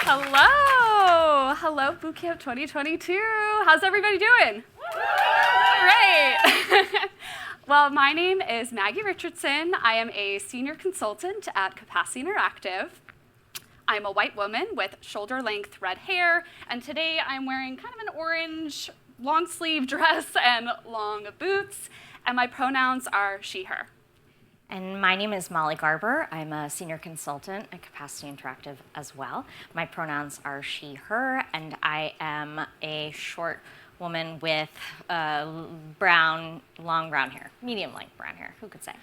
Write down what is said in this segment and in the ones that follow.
Hello! Hello, Boot Camp 2022. How's everybody doing? Great! Well, my name is Maggie Richardson. I am a senior consultant at Capacity Interactive. I'm a white woman with shoulder-length red hair, and today I'm wearing kind of an orange long-sleeve dress and long boots, and my pronouns are she, her. And my name is Molly Garber. I'm a senior consultant at Capacity Interactive as well. My pronouns are she, her, and I am a short woman with long brown hair, medium-length brown hair, who could say?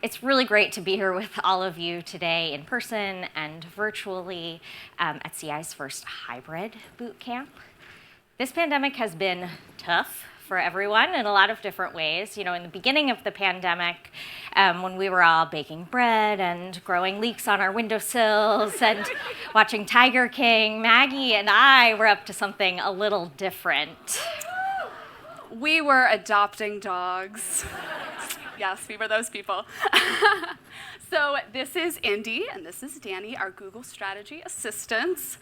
It's really great to be here with all of you today in person and virtually at CI's first hybrid boot camp. This pandemic has been tough for everyone in a lot of different ways. You know, in the beginning of the pandemic, when we were all baking bread and growing leeks on our windowsills and watching Tiger King, Maggie and I were up to something a little different. We were adopting dogs. Yes, we were those people. So this is Indy and this is Danny, our Google Strategy Assistants.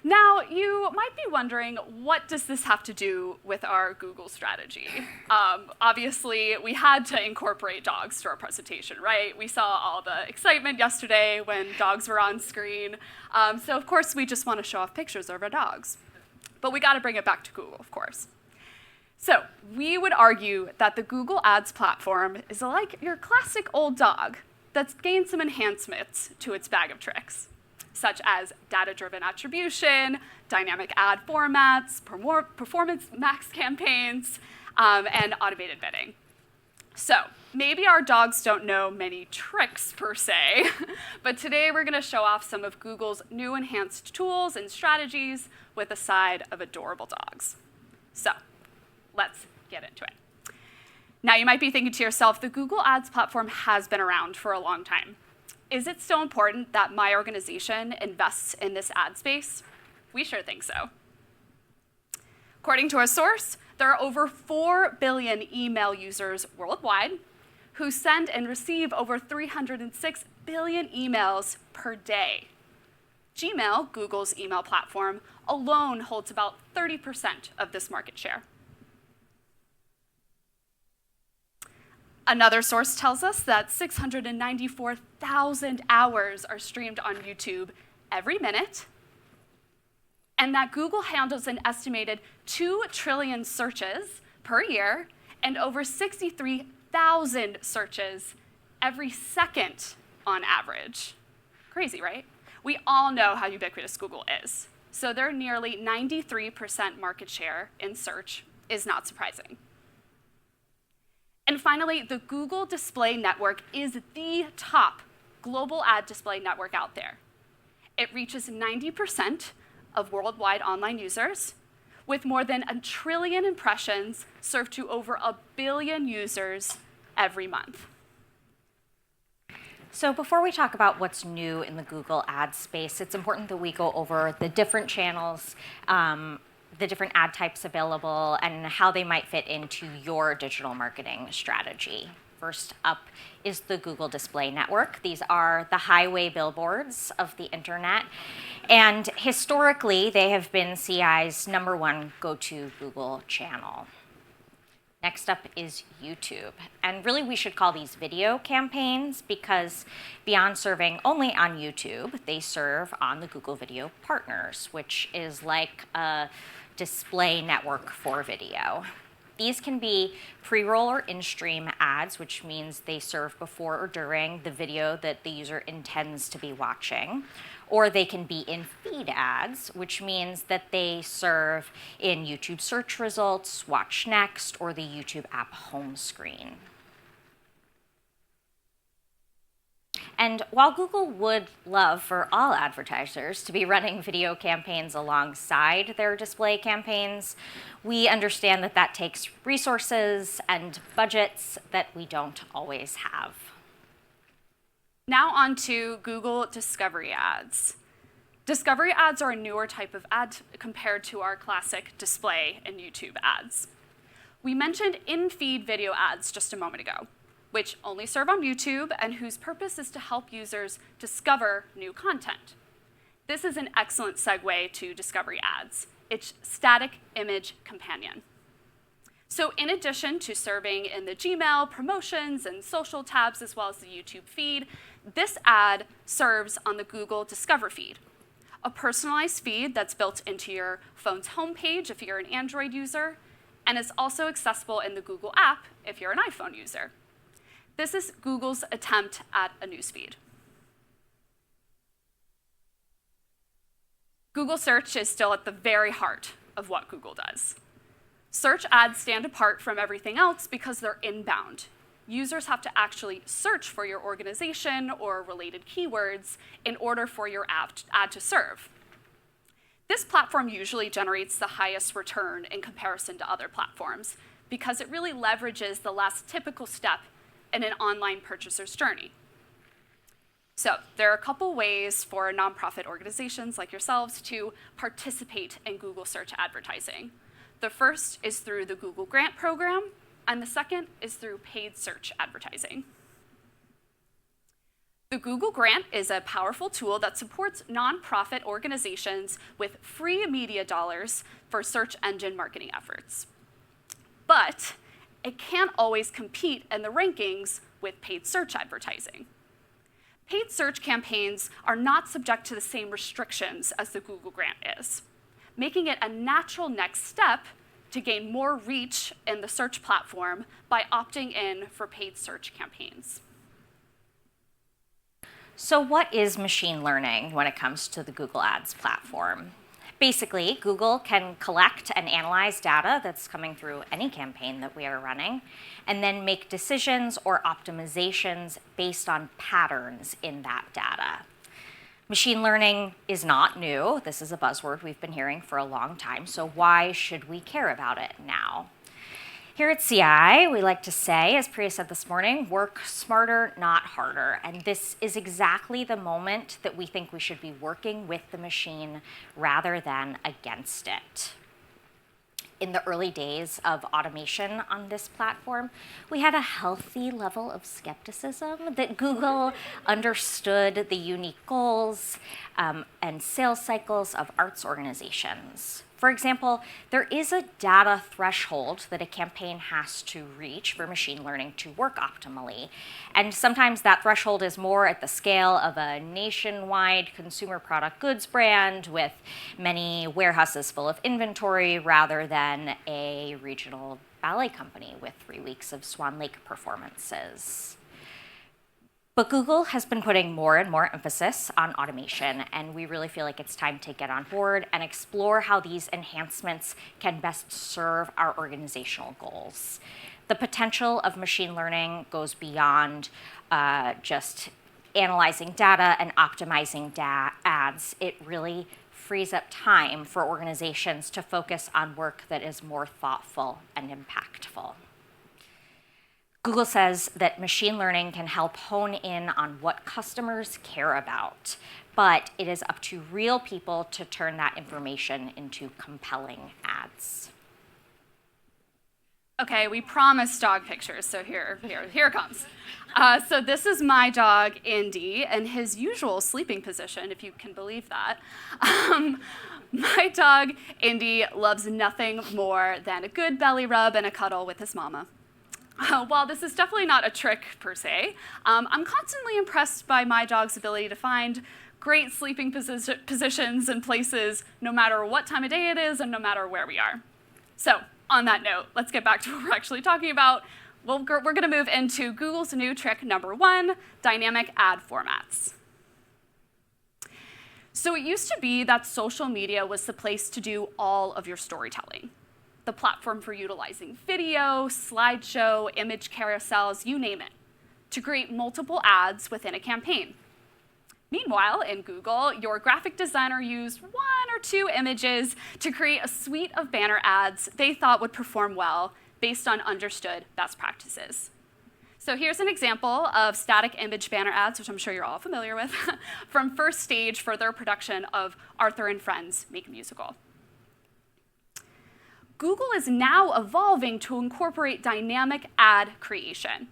Now, you might be wondering, what does this have to do with our Google strategy? Obviously, we had to incorporate dogs to our presentation, right? We saw all the excitement yesterday when dogs were on screen. So of course, we just want to show off pictures of our dogs. But we got to bring it back to Google, of course. So we would argue that the Google Ads platform is like your classic old dog that's gained some enhancements to its bag of tricks, such as data-driven attribution, dynamic ad formats, performance max campaigns, and automated bidding. So maybe our dogs don't know many tricks per se, but today we're going to show off some of Google's new enhanced tools and strategies with a side of adorable dogs. So let's get into it. Now you might be thinking to yourself, the Google Ads platform has been around for a long time. Is it still important that my organization invests in this ad space? We sure think so. According to a source, there are over 4 billion email users worldwide who send and receive over 306 billion emails per day. Gmail, Google's email platform, alone holds about 30% of this market share. Another source tells us that 694,000 hours are streamed on YouTube every minute, and that Google handles an estimated 2 trillion searches per year and over 63,000 searches every second on average. Crazy, right? We all know how ubiquitous Google is, so their nearly 93% market share in search is not surprising. And finally, the Google Display Network is the top global ad display network out there. It reaches 90% of worldwide online users, with more than 1 trillion impressions served to over 1 billion users every month. So before we talk about what's new in the Google ad space, it's important that we go over the different channels, the different ad types available, and how they might fit into your digital marketing strategy. First up is the Google Display Network. These are the highway billboards of the internet. And historically, they have been CI's #1 go-to Google channel. Next up is YouTube. And really, we should call these video campaigns because beyond serving only on YouTube, they serve on the Google Video Partners, which is like a display network for video. These can be pre-roll or in-stream ads, which means they serve before or during the video that the user intends to be watching. Or they can be in-feed ads, which means that they serve in YouTube search results, Watch Next, or the YouTube app home screen. And while Google would love for all advertisers to be running video campaigns alongside their display campaigns, we understand that that takes resources and budgets that we don't always have. Now on to Google Discovery Ads. Discovery ads are a newer type of ad compared to our classic display and YouTube ads. We mentioned in-feed video ads just a moment ago, which only serve on YouTube and whose purpose is to help users discover new content. This is an excellent segue to Discovery Ads. It's static image companion. So in addition to serving in the Gmail, promotions, and social tabs, as well as the YouTube feed, this ad serves on the Google Discover feed, a personalized feed that's built into your phone's homepage if you're an Android user, and it's also accessible in the Google app if you're an iPhone user. This is Google's attempt at a newsfeed. Google search is still at the very heart of what Google does. Search ads stand apart from everything else because they're inbound. Users have to actually search for your organization or related keywords in order for your ad to serve. This platform usually generates the highest return in comparison to other platforms because it really leverages the less typical step in an online purchaser's journey. So there are a couple ways for nonprofit organizations like yourselves to participate in Google search advertising. The first is through the Google Grant Program, and the second is through paid search advertising. The Google Grant is a powerful tool that supports nonprofit organizations with free media dollars for search engine marketing efforts. But it can't always compete in the rankings with paid search advertising. Paid search campaigns are not subject to the same restrictions as the Google Grant is, making it a natural next step to gain more reach in the search platform by opting in for paid search campaigns. So what is machine learning when it comes to the Google Ads platform? Basically, Google can collect and analyze data that's coming through any campaign that we are running, and then make decisions or optimizations based on patterns in that data. Machine learning is not new. This is a buzzword we've been hearing for a long time, so why should we care about it now? Here at CI, we like to say, as Priya said this morning, work smarter, not harder. And this is exactly the moment that we think we should be working with the machine rather than against it. In the early days of automation on this platform, we had a healthy level of skepticism that Google understood the unique goals and sales cycles of arts organizations. For example, there is a data threshold that a campaign has to reach for machine learning to work optimally. And sometimes that threshold is more at the scale of a nationwide consumer product goods brand with many warehouses full of inventory rather than a regional ballet company with 3 weeks of Swan Lake performances. But Google has been putting more and more emphasis on automation, and we really feel like it's time to get on board and explore how these enhancements can best serve our organizational goals. The potential of machine learning goes beyond just analyzing data and optimizing ads. It really frees up time for organizations to focus on work that is more thoughtful and impactful. Google says that machine learning can help hone in on what customers care about, but it is up to real people to turn that information into compelling ads. Okay, we promised dog pictures, so here it comes. So this is my dog, Indy, in his usual sleeping position, if you can believe that. My dog, Indy, loves nothing more than a good belly rub and a cuddle with his mama. While this is definitely not a trick per se, I'm constantly impressed by my dog's ability to find great sleeping positions and places no matter what time of day it is and no matter where we are. So on that note, let's get back to what we're actually talking about. We're going to move into Google's new trick number 1, dynamic ad formats. So it used to be that social media was the place to do all of your storytelling. The platform for utilizing video, slideshow, image carousels, you name it, to create multiple ads within a campaign. Meanwhile, in Google, your graphic designer used 1 or 2 images to create a suite of banner ads they thought would perform well based on understood best practices. So here's an example of static image banner ads, which I'm sure you're all familiar with, from First Stage for their production of Arthur and Friends Make a Musical. Google is now evolving to incorporate dynamic ad creation.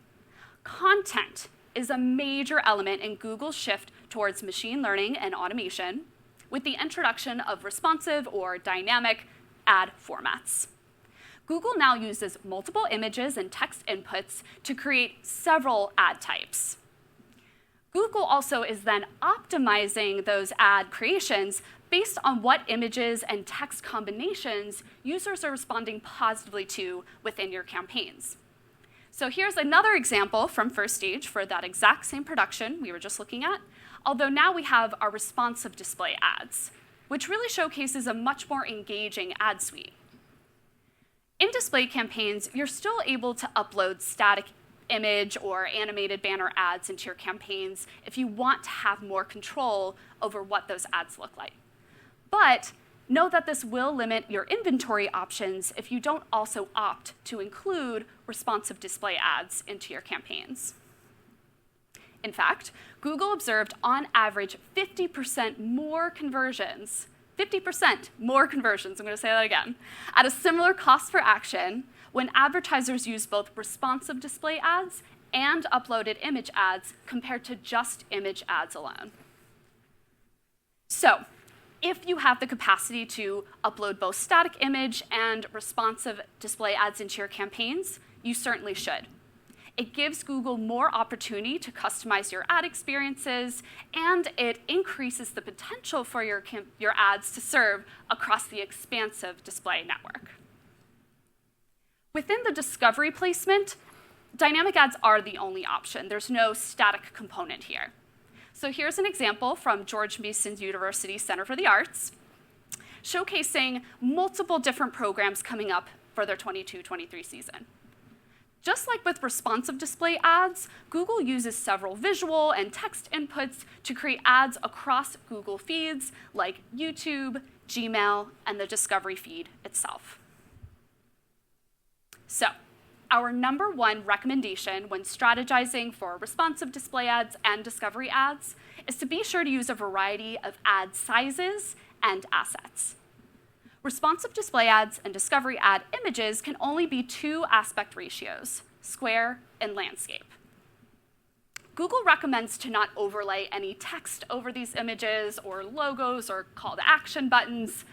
Content is a major element in Google's shift towards machine learning and automation, with the introduction of responsive or dynamic ad formats. Google now uses multiple images and text inputs to create several ad types. Google also is then optimizing those ad creations based on what images and text combinations users are responding positively to within your campaigns. So here's another example from First Stage for that exact same production we were just looking at, although now we have our responsive display ads, which really showcases a much more engaging ad suite. In display campaigns, you're still able to upload static image or animated banner ads into your campaigns if you want to have more control over what those ads look like. But know that this will limit your inventory options if you don't also opt to include responsive display ads into your campaigns. In fact, Google observed on average 50% more conversions, 50% more conversions, I'm going to say that again, at a similar cost per action when advertisers use both responsive display ads and uploaded image ads compared to just image ads alone. So, if you have the capacity to upload both static image and responsive display ads into your campaigns, you certainly should. It gives Google more opportunity to customize your ad experiences, and it increases the potential for your ads to serve across the expansive display network. Within the discovery placement, dynamic ads are the only option. There's no static component here. So here's an example from George Mason University Center for the Arts, showcasing multiple different programs coming up for their 22-23 season. Just like with responsive display ads, Google uses several visual and text inputs to create ads across Google feeds like YouTube, Gmail, and the Discovery feed itself. So, our number one recommendation when strategizing for responsive display ads and discovery ads is to be sure to use a variety of ad sizes and assets. Responsive display ads and discovery ad images can only be 2 aspect ratios, square and landscape. Google recommends to not overlay any text over these images or logos or call to action buttons.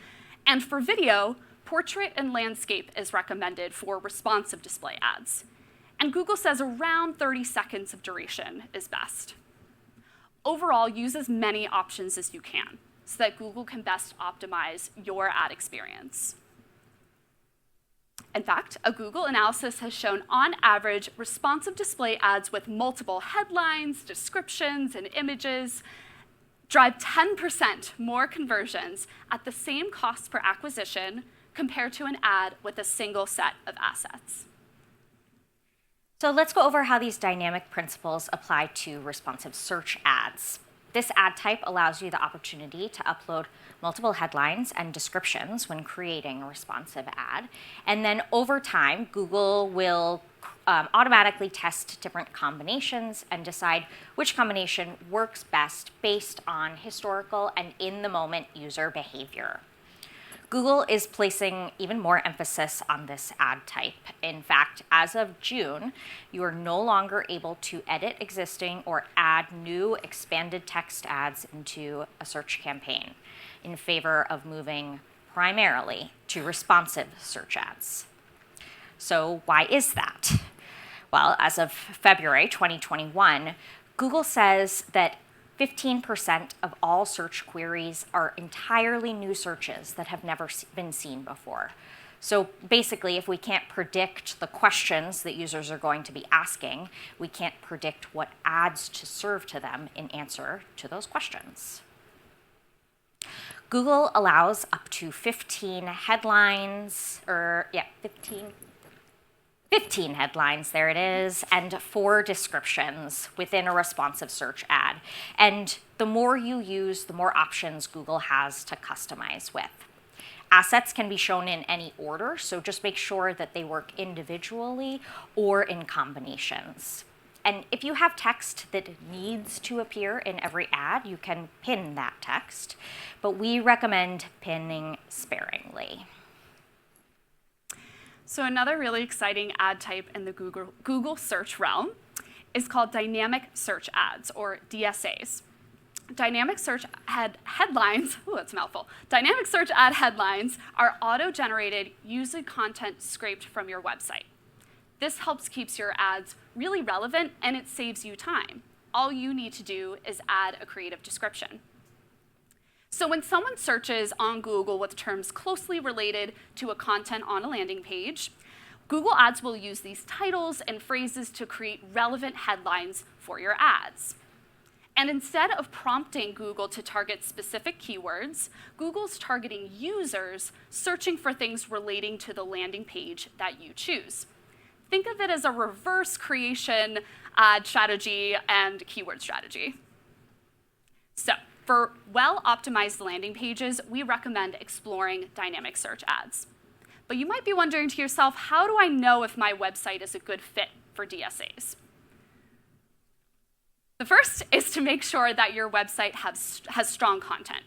And for video, portrait and landscape is recommended for responsive display ads. And Google says around 30 seconds of duration is best. Overall, use as many options as you can so that Google can best optimize your ad experience. In fact, a Google analysis has shown on average responsive display ads with multiple headlines, descriptions, and images drive 10% more conversions at the same cost per acquisition compared to an ad with a single set of assets. So let's go over how these dynamic principles apply to responsive search ads. This ad type allows you the opportunity to upload multiple headlines and descriptions when creating a responsive ad. And then over time, Google will automatically test different combinations and decide which combination works best based on historical and in-the-moment user behavior. Google is placing even more emphasis on this ad type. In fact, as of June, you are no longer able to edit existing or add new expanded text ads into a search campaign in favor of moving primarily to responsive search ads. So why is that? Well, as of February 2021, Google says that 15% of all search queries are entirely new searches that have never been seen before. So basically, if we can't predict the questions that users are going to be asking, we can't predict what ads to serve to them in answer to those questions. Google allows up to 15 headlines, 15 headlines, there it is, and 4 descriptions within a responsive search ad. And the more you use, the more options Google has to customize with. Assets can be shown in any order, so just make sure that they work individually or in combinations. And if you have text that needs to appear in every ad, you can pin that text, but we recommend pinning sparingly. So another really exciting ad type in the Google search realm is called dynamic search ads, or DSAs. Dynamic search ad headlines, ooh, that's a mouthful. Dynamic search ad headlines are auto-generated using content scraped from your website. This helps keeps your ads really relevant, and it saves you time. All you need to do is add a creative description. So when someone searches on Google with terms closely related to a content on a landing page, Google Ads will use these titles and phrases to create relevant headlines for your ads. And instead of prompting Google to target specific keywords, Google's targeting users searching for things relating to the landing page that you choose. Think of it as a reverse creation ad strategy and keyword strategy. So for well-optimized landing pages, we recommend exploring dynamic search ads. But you might be wondering to yourself, how do I know if my website is a good fit for DSAs? The first is to make sure that your website has strong content.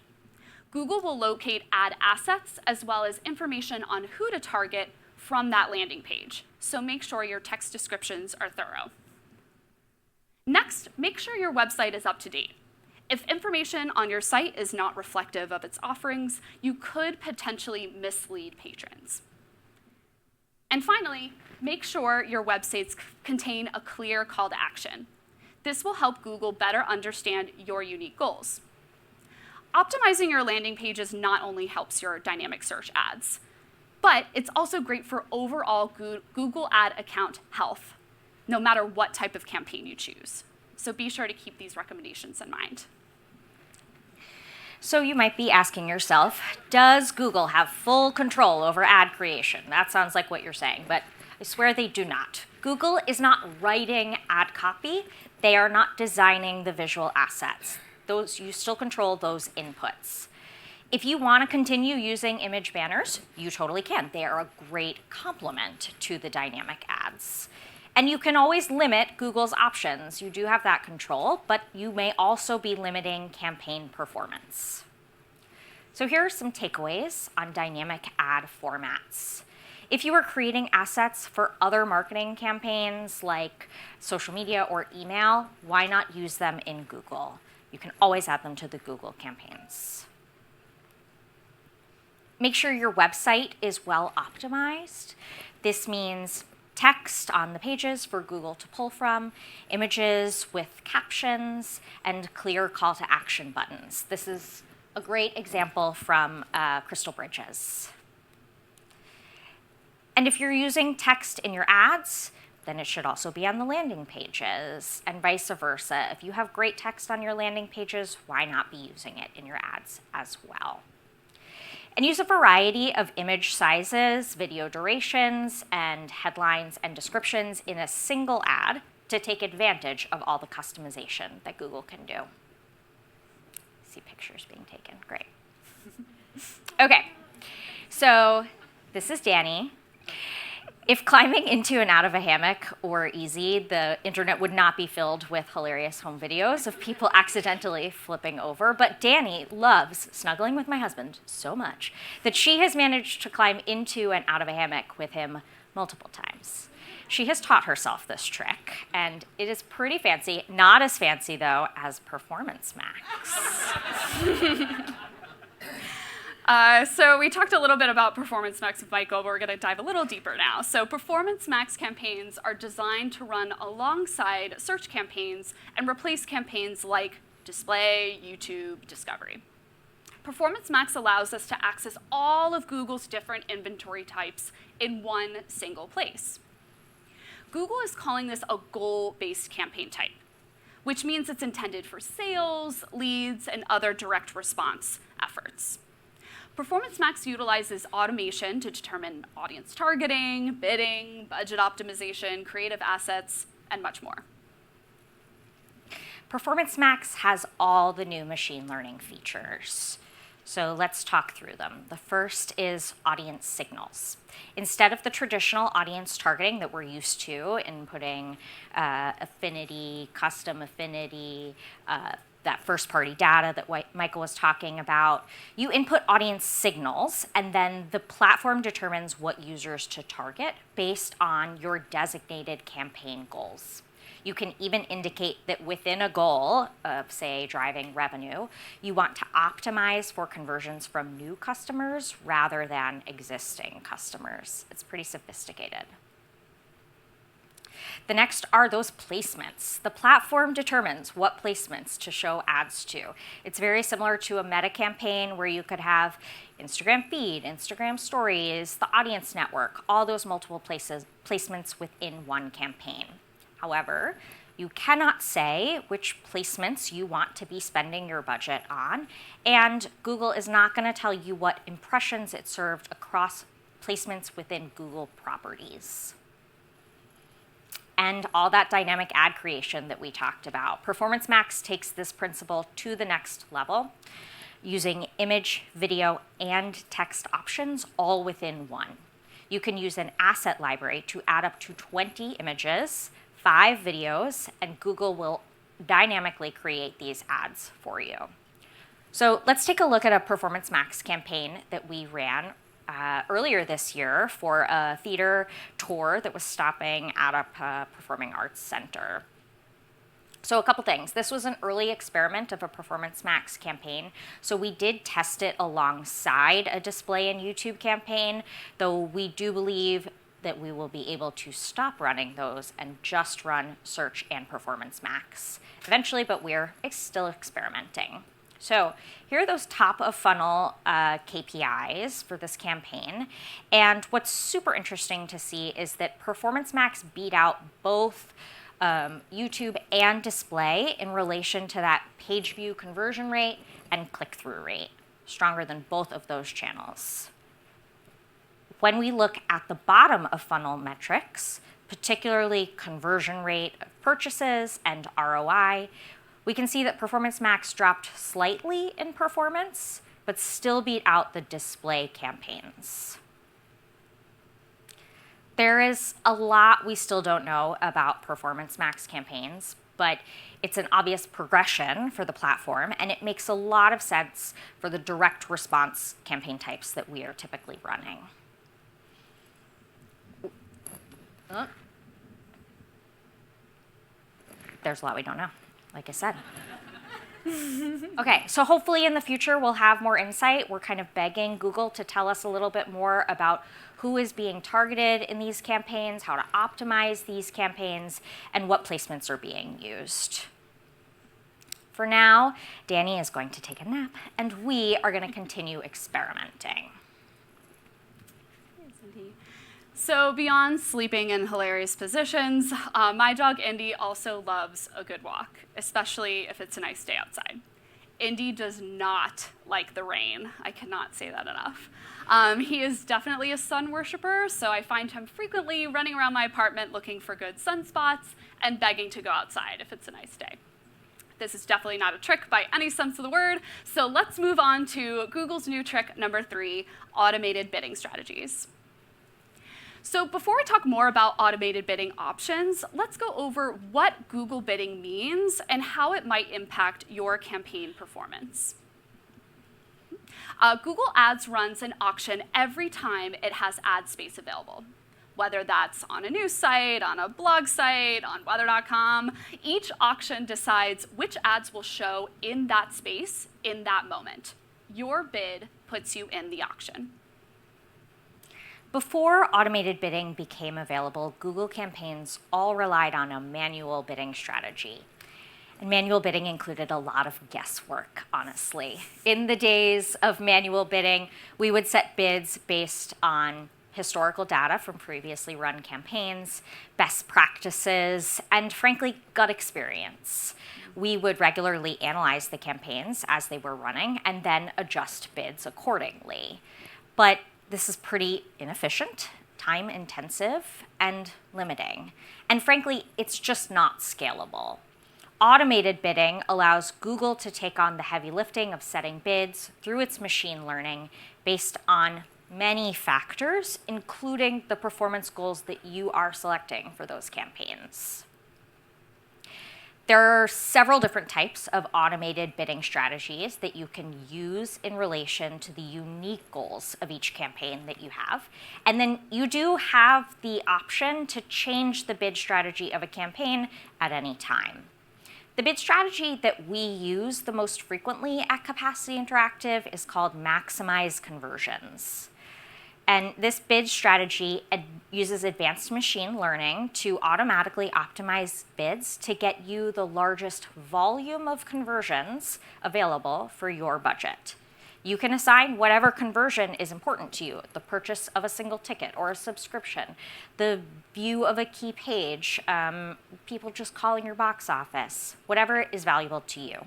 Google will locate ad assets as well as information on who to target from that landing page, so make sure your text descriptions are thorough. Next, make sure your website is up to date. If information on your site is not reflective of its offerings, you could potentially mislead patrons. And finally, make sure your websites contain a clear call to action. This will help Google better understand your unique goals. Optimizing your landing pages not only helps your dynamic search ads, but it's also great for overall Google ad account health, no matter what type of campaign you choose. So be sure to keep these recommendations in mind. So you might be asking yourself, does Google have full control over ad creation? That sounds like what you're saying, but I swear they do not. Google is not writing ad copy. They are not designing the visual assets. You still control those inputs. If you want to continue using image banners, you totally can. They are a great complement to the dynamic ads. And you can always limit Google's options. You do have that control, but you may also be limiting campaign performance. So here are some takeaways on dynamic ad formats. If you are creating assets for other marketing campaigns like social media or email, why not use them in Google? You can always add them to the Google campaigns. Make sure your website is well optimized. This means text on the pages for Google to pull from, images with captions, and clear call to action buttons. This is a great example from Crystal Bridges. And if you're using text in your ads, then it should also be on the landing pages, and vice versa. If you have great text on your landing pages, why not be using it in your ads as well? And use a variety of image sizes, video durations, and headlines and descriptions in a single ad to take advantage of all the customization that Google can do. See pictures being taken, great. Okay, so this is Danny. If climbing into and out of a hammock were easy, the internet would not be filled with hilarious home videos of people accidentally flipping over. But Danny loves snuggling with my husband so much that she has managed to climb into and out of a hammock with him multiple times. She has taught herself this trick, and it is pretty fancy. Not as fancy, though, as Performance Max. So we talked a little bit about Performance Max with Michael, but we're going to dive a little deeper now. So Performance Max campaigns are designed to run alongside search campaigns and replace campaigns like display, YouTube, discovery. Performance Max allows us to access all of Google's different inventory types in one single place. Google is calling this a goal-based campaign type, which means it's intended for sales, leads, and other direct response efforts. Performance Max utilizes automation to determine audience targeting, bidding, budget optimization, creative assets, and much more. Performance Max has all the new machine learning features. So let's talk through them. The first is audience signals. Instead of the traditional audience targeting that we're used to, inputting affinity, custom affinity, that first-party data that Michael was talking about, you input audience signals, and then the platform determines what users to target based on your designated campaign goals. You can even indicate that within a goal of, say, driving revenue, you want to optimize for conversions from new customers rather than existing customers. It's pretty sophisticated. The next are those placements. The platform determines what placements to show ads to. It's very similar to a meta campaign where you could have Instagram feed, Instagram stories, the audience network, all those multiple placements within one campaign. However, you cannot say which placements you want to be spending your budget on, and Google is not going to tell you what impressions it served across placements within Google properties. And all that dynamic ad creation that we talked about. Performance Max takes this principle to the next level, using image, video, and text options all within one. You can use an asset library to add up to 20 images, 5 videos, and Google will dynamically create these ads for you. So let's take a look at a Performance Max campaign that we ran earlier this year for a theater tour that was stopping at a performing arts center. So a couple things. This was an early experiment of a Performance Max campaign. So we did test it alongside a display and YouTube campaign, though we do believe that we will be able to stop running those and just run Search and Performance Max eventually, but we're still experimenting. So here are those top of funnel KPIs for this campaign. And what's super interesting to see is that Performance Max beat out both YouTube and display in relation to that page view conversion rate and click-through rate, stronger than both of those channels. When we look at the bottom of funnel metrics, particularly conversion rate of purchases and ROI, we can see that Performance Max dropped slightly in performance, but still beat out the display campaigns. There is a lot we still don't know about Performance Max campaigns, but it's an obvious progression for the platform, and it makes a lot of sense for the direct response campaign types that we are typically running. There's a lot we don't know, like I said. Okay, so hopefully in the future we'll have more insight. We're kind of begging Google to tell us a little bit more about who is being targeted in these campaigns, how to optimize these campaigns, and what placements are being used. For now, Danny is going to take a nap, and we are going to continue experimenting. So beyond sleeping in hilarious positions, my dog Indy also loves a good walk, especially if it's a nice day outside. Indy does not like the rain. I cannot say that enough. He is definitely a sun worshiper, so I find him frequently running around my apartment looking for good sunspots and begging to go outside if it's a nice day. This is definitely not a trick by any sense of the word, so let's move on to Google's new trick number 3, automated bidding strategies. So before we talk more about automated bidding options, let's go over what Google bidding means and how it might impact your campaign performance. Google Ads runs an auction every time it has ad space available. Whether that's on a news site, on a blog site, on weather.com, each auction decides which ads will show in that space in that moment. Your bid puts you in the auction. Before automated bidding became available, Google campaigns all relied on a manual bidding strategy. And manual bidding included a lot of guesswork, honestly. In the days of manual bidding, we would set bids based on historical data from previously run campaigns, best practices, and frankly, gut experience. We would regularly analyze the campaigns as they were running and then adjust bids accordingly. But this is pretty inefficient, time-intensive, and limiting. And frankly, it's just not scalable. Automated bidding allows Google to take on the heavy lifting of setting bids through its machine learning based on many factors, including the performance goals that you are selecting for those campaigns. There are several different types of automated bidding strategies that you can use in relation to the unique goals of each campaign that you have. And then you do have the option to change the bid strategy of a campaign at any time. The bid strategy that we use the most frequently at Capacity Interactive is called maximize conversions. And this bid strategy uses advanced machine learning to automatically optimize bids to get you the largest volume of conversions available for your budget. You can assign whatever conversion is important to you, the purchase of a single ticket or a subscription, the view of a key page, people just calling your box office, whatever is valuable to you.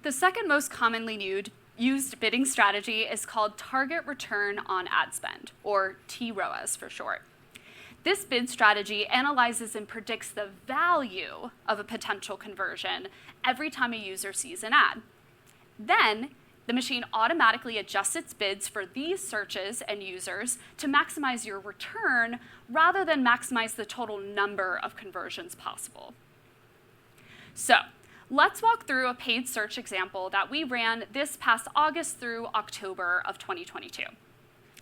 The second most commonly used bidding strategy is called target return on ad spend, or TROAS for short. This bid strategy analyzes and predicts the value of a potential conversion every time a user sees an ad. Then, the machine automatically adjusts its bids for these searches and users to maximize your return rather than maximize the total number of conversions possible. So, let's walk through a paid search example that we ran this past August through October of 2022.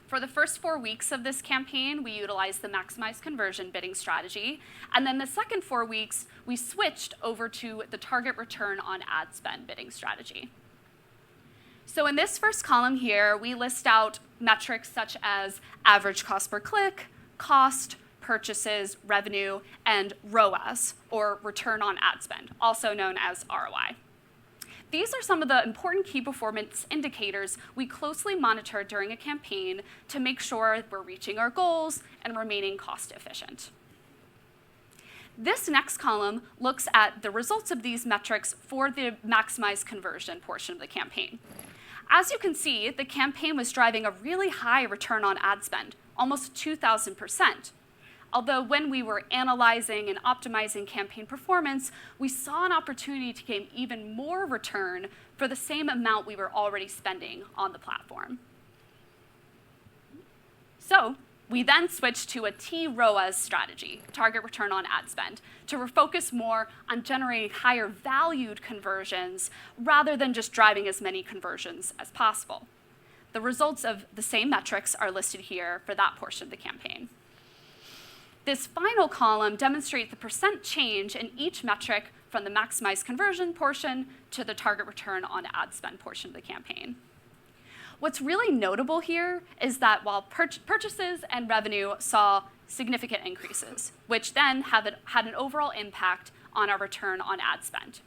For the first 4 weeks of this campaign, we utilized the maximize conversion bidding strategy, and then the second 4 weeks, we switched over to the target return on ad spend bidding strategy. So in this first column here, we list out metrics such as average cost per click, cost, purchases, revenue, and ROAS, or return on ad spend, also known as ROI. These are some of the important key performance indicators we closely monitor during a campaign to make sure we're reaching our goals and remaining cost efficient. This next column looks at the results of these metrics for the maximize conversion portion of the campaign. As you can see, the campaign was driving a really high return on ad spend, almost 2,000%. Although when we were analyzing and optimizing campaign performance, we saw an opportunity to gain even more return for the same amount we were already spending on the platform. So we then switched to a TROAS strategy, target return on ad spend, to refocus more on generating higher valued conversions rather than just driving as many conversions as possible. The results of the same metrics are listed here for that portion of the campaign. This final column demonstrates the percent change in each metric from the maximize conversion portion to the target return on ad spend portion of the campaign. What's really notable here is that while purchases and revenue saw significant increases, which then had an overall impact on our return on ad spend.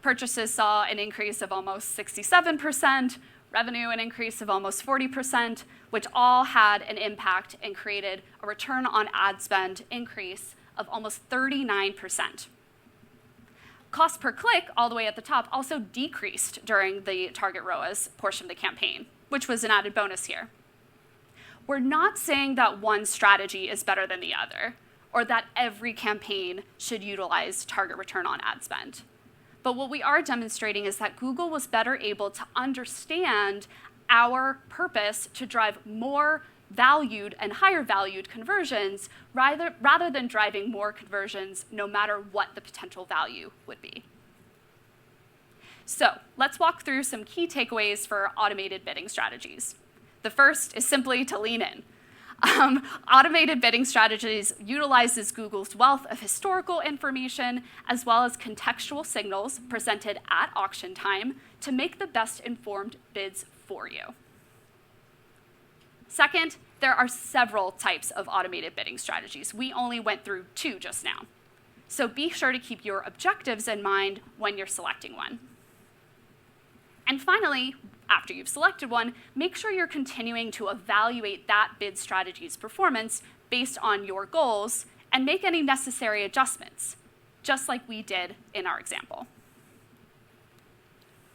Purchases saw an increase of almost 67%, revenue an increase of almost 40%, which all had an impact and created a return on ad spend increase of almost 39%. Cost per click, all the way at the top, also decreased during the target ROAS portion of the campaign, which was an added bonus here. We're not saying that one strategy is better than the other, or that every campaign should utilize target return on ad spend. But what we are demonstrating is that Google was better able to understand our purpose to drive more valued and higher valued conversions rather than driving more conversions no matter what the potential value would be. So let's walk through some key takeaways for automated bidding strategies. The first is simply to lean in. Automated bidding strategies utilizes Google's wealth of historical information as well as contextual signals presented at auction time to make the best informed bids for you. Second, there are several types of automated bidding strategies. We only went through 2 just now. So be sure to keep your objectives in mind when you're selecting one. And finally, after you've selected one, make sure you're continuing to evaluate that bid strategy's performance based on your goals and make any necessary adjustments, just like we did in our example.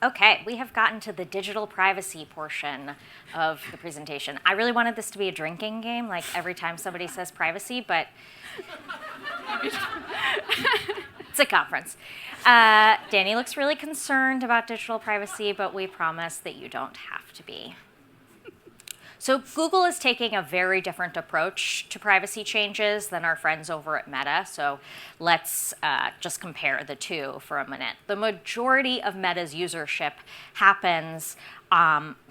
Okay, we have gotten to the digital privacy portion of the presentation. I really wanted this to be a drinking game, like every time somebody says privacy, but it's a conference. Danny looks really concerned about digital privacy, but we promise that you don't have to be. So Google is taking a very different approach to privacy changes than our friends over at Meta. So let's just compare the two for a minute. The majority of Meta's usership happens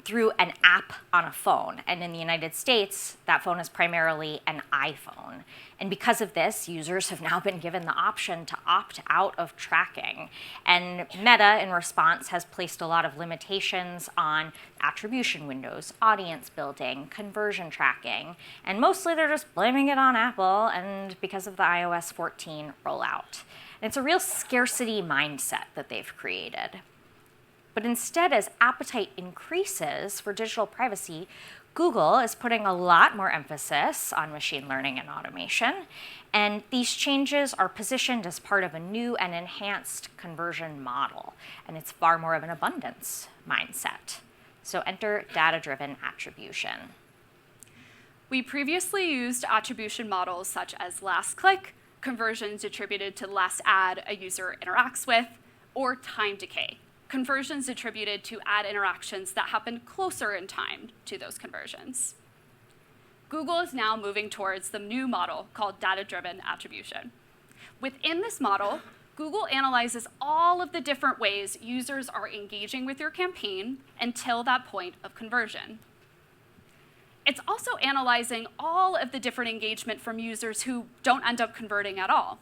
through an app on a phone. And in the United States, that phone is primarily an iPhone. And because of this, users have now been given the option to opt out of tracking. And Meta, in response, has placed a lot of limitations on attribution windows, audience building, conversion tracking. And mostly they're just blaming it on Apple and because of the iOS 14 rollout. And it's a real scarcity mindset that they've created. But instead, as appetite increases for digital privacy, Google is putting a lot more emphasis on machine learning and automation. And these changes are positioned as part of a new and enhanced conversion model. And it's far more of an abundance mindset. So enter data-driven attribution. We previously used attribution models such as last click, conversions attributed to the last ad a user interacts with, or time decay, conversions attributed to ad interactions that happen closer in time to those conversions. Google is now moving towards the new model called data-driven attribution. Within this model, Google analyzes all of the different ways users are engaging with your campaign until that point of conversion. It's also analyzing all of the different engagement from users who don't end up converting at all.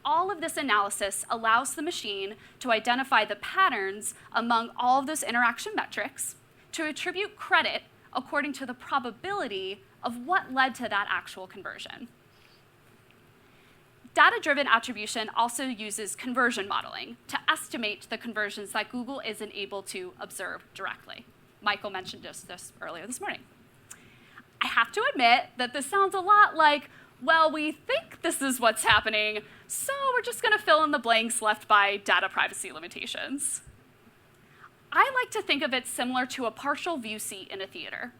All of this analysis allows the machine to identify the patterns among all of those interaction metrics to attribute credit according to the probability of what led to that actual conversion. Data-driven attribution also uses conversion modeling to estimate the conversions that Google isn't able to observe directly. Michael mentioned this earlier this morning. I have to admit that this sounds a lot like, well, we think this is what's happening, so we're just going to fill in the blanks left by data privacy limitations. I like to think of it similar to a partial view seat in a theater.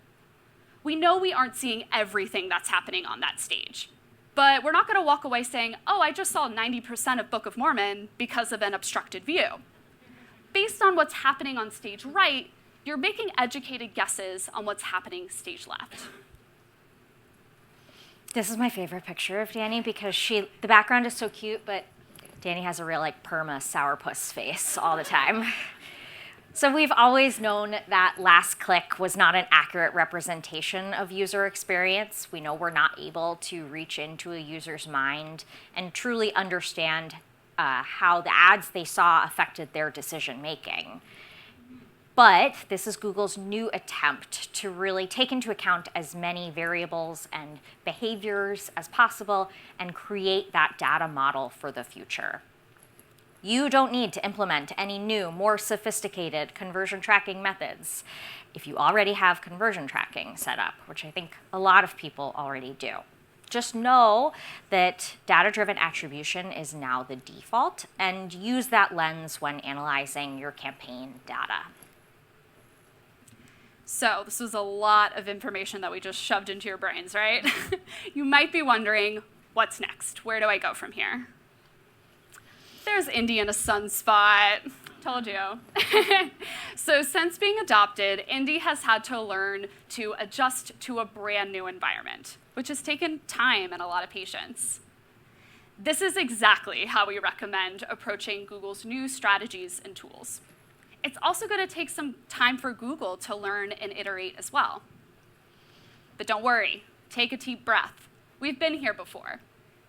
We know we aren't seeing everything that's happening on that stage, but we're not going to walk away saying, oh, I just saw 90% of Book of Mormon because of an obstructed view. Based on what's happening on stage right, you're making educated guesses on what's happening stage left. This is my favorite picture of Danny because the background is so cute, but Danny has a real perma sourpuss face all the time. So we've always known that last click was not an accurate representation of user experience. We know we're not able to reach into a user's mind and truly understand how the ads they saw affected their decision making. But this is Google's new attempt to really take into account as many variables and behaviors as possible and create that data model for the future. You don't need to implement any new, more sophisticated conversion tracking methods if you already have conversion tracking set up, which I think a lot of people already do. Just know that data-driven attribution is now the default, and use that lens when analyzing your campaign data. So this was a lot of information that we just shoved into your brains, right? You might be wondering, what's next? Where do I go from here? There's Indy in a sunspot. Told you. So since being adopted, Indy has had to learn to adjust to a brand new environment, which has taken time and a lot of patience. This is exactly how we recommend approaching Google's new strategies and tools. It's also going to take some time for Google to learn and iterate as well. But don't worry, take a deep breath. We've been here before.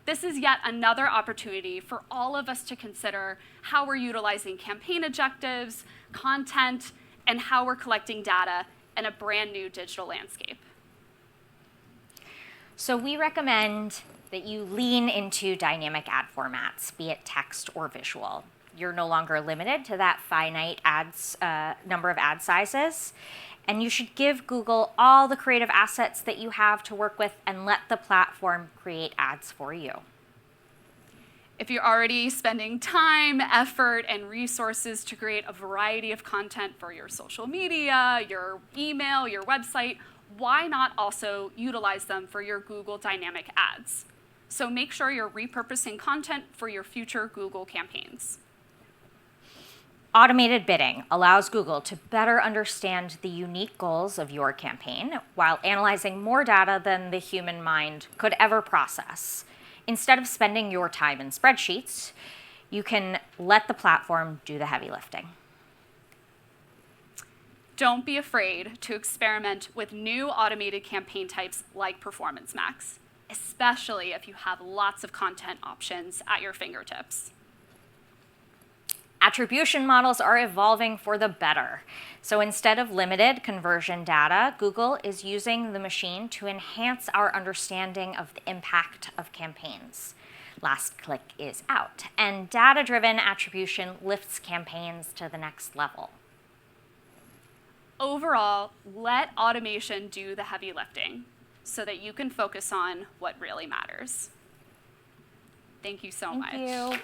This is yet another opportunity for all of us to consider how we're utilizing campaign objectives, content, and how we're collecting data in a brand new digital landscape. So we recommend that you lean into dynamic ad formats, be it text or visual. You're no longer limited to that finite number of ad sizes. And you should give Google all the creative assets that you have to work with and let the platform create ads for you. If you're already spending time, effort, and resources to create a variety of content for your social media, your email, your website, why not also utilize them for your Google dynamic ads? So make sure you're repurposing content for your future Google campaigns. Automated bidding allows Google to better understand the unique goals of your campaign while analyzing more data than the human mind could ever process. Instead of spending your time in spreadsheets, you can let the platform do the heavy lifting. Don't be afraid to experiment with new automated campaign types like Performance Max, especially if you have lots of content options at your fingertips. Attribution models are evolving for the better. So instead of limited conversion data, Google is using the machine to enhance our understanding of the impact of campaigns. Last click is out, and data-driven attribution lifts campaigns to the next level. Overall, let automation do the heavy lifting so that you can focus on what really matters. Thank you so much. Thank you.